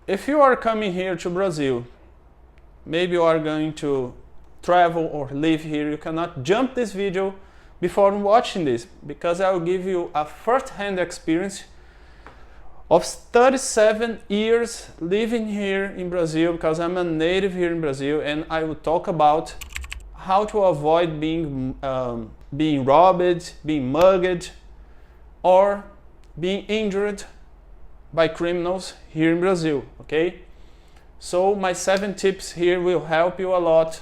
if you are coming here to Brazil, maybe you are going to travel or live here, you cannot jump this video before watching this, because I will give you a first-hand experience of 37 years living here in Brazil, because I'm a native here in Brazil, and I will talk about how to avoid being robbed, being mugged, or being injured by criminals here in Brazil, okay? So my 7 tips here will help you a lot,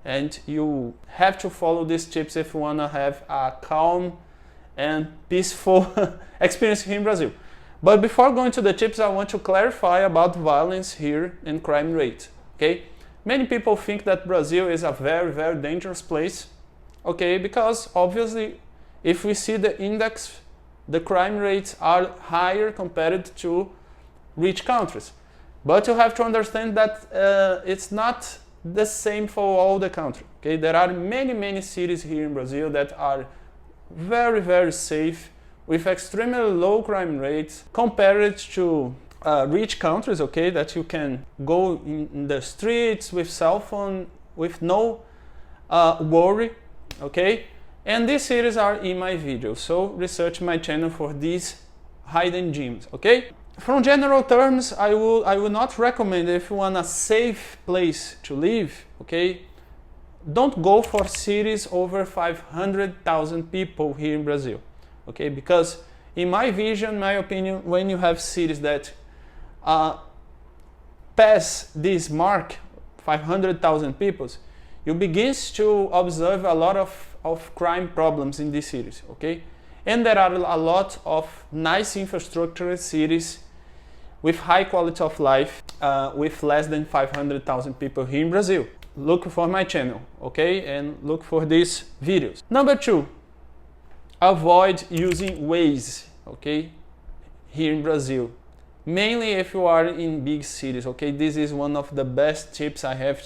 and you have to follow these tips if you want to have a calm and peaceful experience here in Brazil. But before going to the tips, I want to clarify about violence here and crime rate, okay? Many people think that Brazil is a very, very dangerous place, okay? Because obviously, if we see the index, the crime rates are higher compared to rich countries. But you have to understand that it's not the same for all the country, okay? There are many, many cities here in Brazil that are very, very safe, with extremely low crime rates compared to rich countries, okay, that you can go in the streets with cell phone with no worry, okay? And these cities are in my video, so research my channel for these hidden gems, okay? From general terms, I will not recommend, if you want a safe place to live, okay, don't go for cities over 500,000 people here in Brazil. Okay, because in my vision, my opinion, when you have cities that pass this mark, 500,000 people, you begin to observe a lot of crime problems in these cities, okay? And there are a lot of nice infrastructure cities with high quality of life, with less than 500,000 people here in Brazil. Look for my channel, okay? And look for these videos. Number 2. Avoid using Waze, okay, here in Brazil. Mainly if you are in big cities, okay. This is one of the best tips I have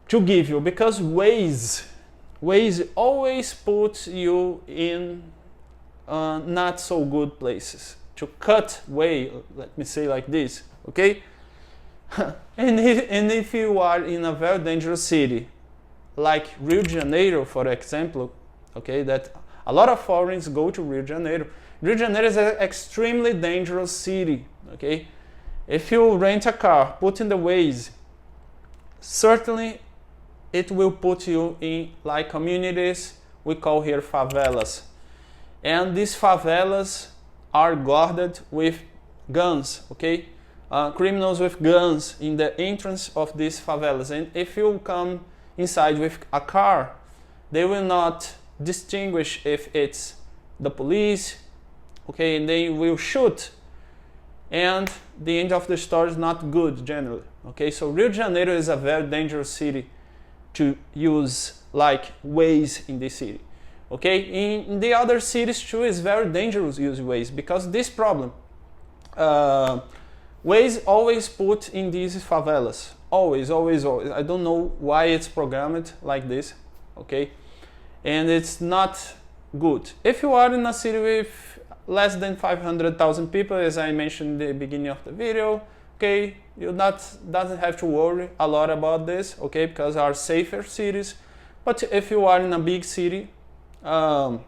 to give you, because Waze always puts you in not so good places. To cut way, let me say like this, okay. and if you are in a very dangerous city, like Rio de Janeiro, for example, okay, that a lot of foreigners go to Rio de Janeiro. Rio de Janeiro is an extremely dangerous city, okay? If you rent a car, put in the Waze, certainly it will put you in like communities we call here favelas. And these favelas are guarded with guns, okay? Criminals with guns in the entrance of these favelas. And if you come inside with a car, they will not distinguish if it's the police, okay, and they will shoot, and the end of the story is not good generally, okay. So Rio de Janeiro is a very dangerous city to use like Waze in this city, okay. In the other cities too, it's very dangerous to use Waze, because this problem, Waze always put in these favelas, always. I don't know why it's programmed like this, okay. And it's not good. If you are in a city with less than 500,000 people, as I mentioned in the beginning of the video, okay, you doesn't have to worry a lot about this, okay, because are safer cities. But if you are in a big city, avoid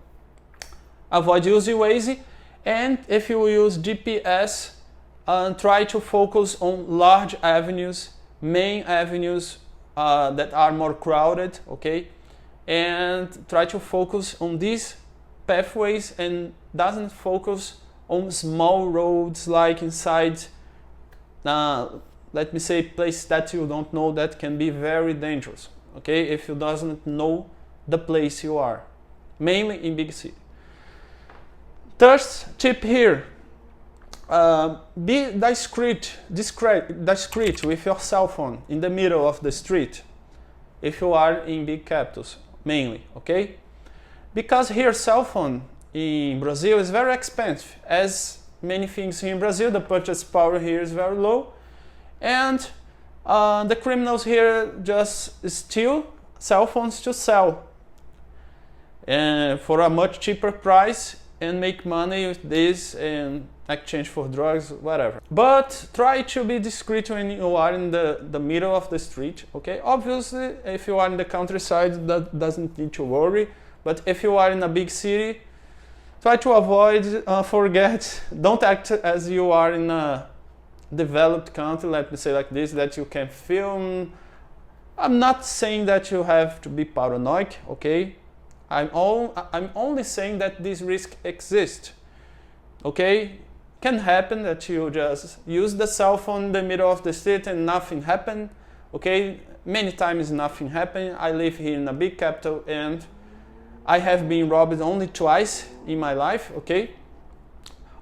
using Waze, and if you use GPS, try to focus on large avenues, main avenues that are more crowded, okay. And try to focus on these pathways and doesn't focus on small roads like inside, let me say, places that you don't know that can be very dangerous, okay, if you doesn't know the place you are, mainly in big city. Third tip here, be discreet with your cell phone in the middle of the street if you are in big capitals. Mainly, okay? Because here cell phone in Brazil is very expensive. As many things here in Brazil, the purchase power here is very low, and the criminals here just steal cell phones to sell for a much cheaper price and make money with this, and exchange for drugs, whatever. But try to be discreet when you are in the middle of the street, okay? Obviously, if you are in the countryside, that doesn't need to worry. But if you are in a big city, try to avoid, don't act as you are in a developed country, let me say like this, that you can film. I'm not saying that you have to be paranoid, okay? I'm only saying that this risk exists, okay? Can happen that you just use the cell phone in the middle of the street and nothing happened, okay? Many times nothing happened. I live here in a big capital and I have been robbed only twice in my life, okay?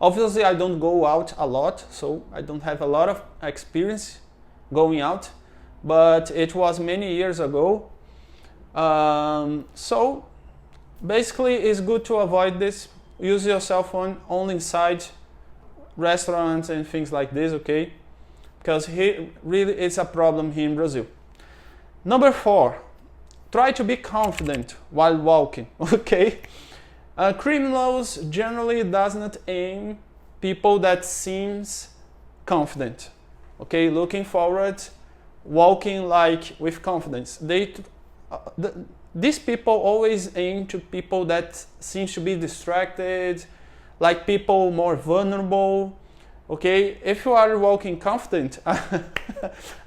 Obviously, I don't go out a lot, so I don't have a lot of experience going out, but it was many years ago. So basically, it's good to avoid this. Use your cell phone only inside restaurants and things like this, okay? Because here really it's a problem here in Brazil. Number 4, try to be confident while walking, okay? Criminals generally does not aim people that seems confident, okay? Looking forward, walking like with confidence. These people always aim to people that seems to be distracted, like people more vulnerable, okay? If you are walking confident,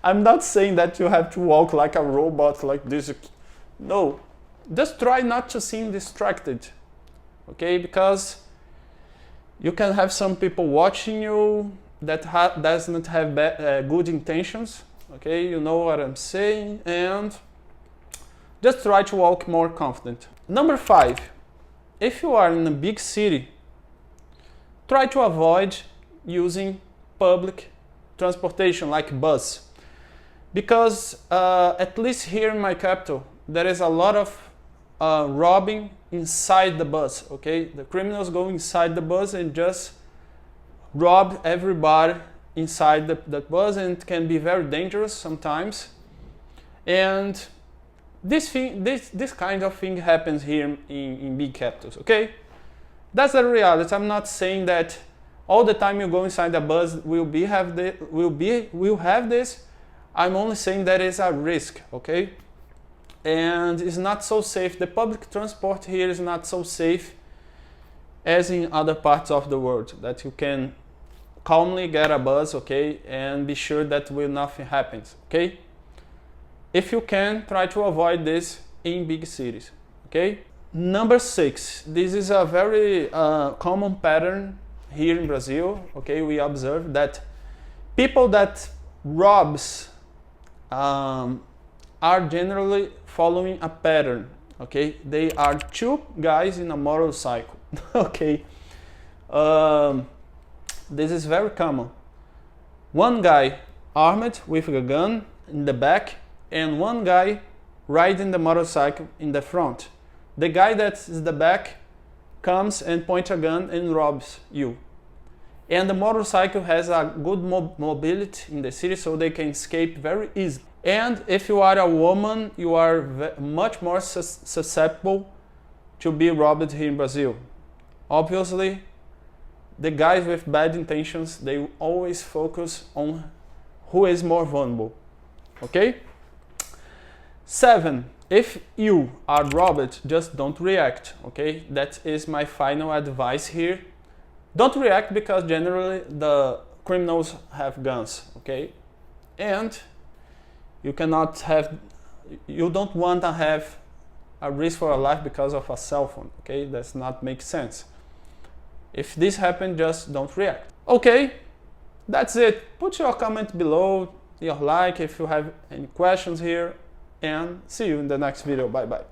I'm not saying that you have to walk like a robot like this. No, just try not to seem distracted, okay? Because you can have some people watching you that does not have good intentions, okay? You know what I'm saying, and just try to walk more confident. Number 5, if you are in a big city, try to avoid using public transportation like bus, because at least here in my capital, there is a lot of robbing inside the bus, okay? The criminals go inside the bus and just rob everybody inside the bus, and it can be very dangerous sometimes. And this kind of thing happens here in big capitals, okay? That's the reality. I'm not saying that all the time you go inside the bus will have this. I'm only saying that it's a risk, okay? And it's not so safe. The public transport here is not so safe as in other parts of the world, that you can calmly get a bus, okay, and be sure that nothing happens, okay? If you can, try to avoid this in big cities, okay? Number 6, this is a very common pattern here in Brazil, okay? We observe that people that robs are generally following a pattern, okay? They are 2 guys in a motorcycle, okay? This is very common. One guy armed with a gun in the back, and one guy riding the motorcycle in the front. The guy that's in the back comes and points a gun and robs you. And the motorcycle has a good mobility in the city, so they can escape very easily. And if you are a woman, you are much more susceptible to be robbed here in Brazil. Obviously, the guys with bad intentions, they always focus on who is more vulnerable, okay? 7, if you are robbed, just don't react, okay? That is my final advice here. Don't react, because generally the criminals have guns, okay? And you don't want to have a risk for your life because of a cell phone, okay? Does not make sense. If this happens, just don't react. Okay, that's it. Put your comment below, your like if you have any questions here, and see you in the next video. Bye bye.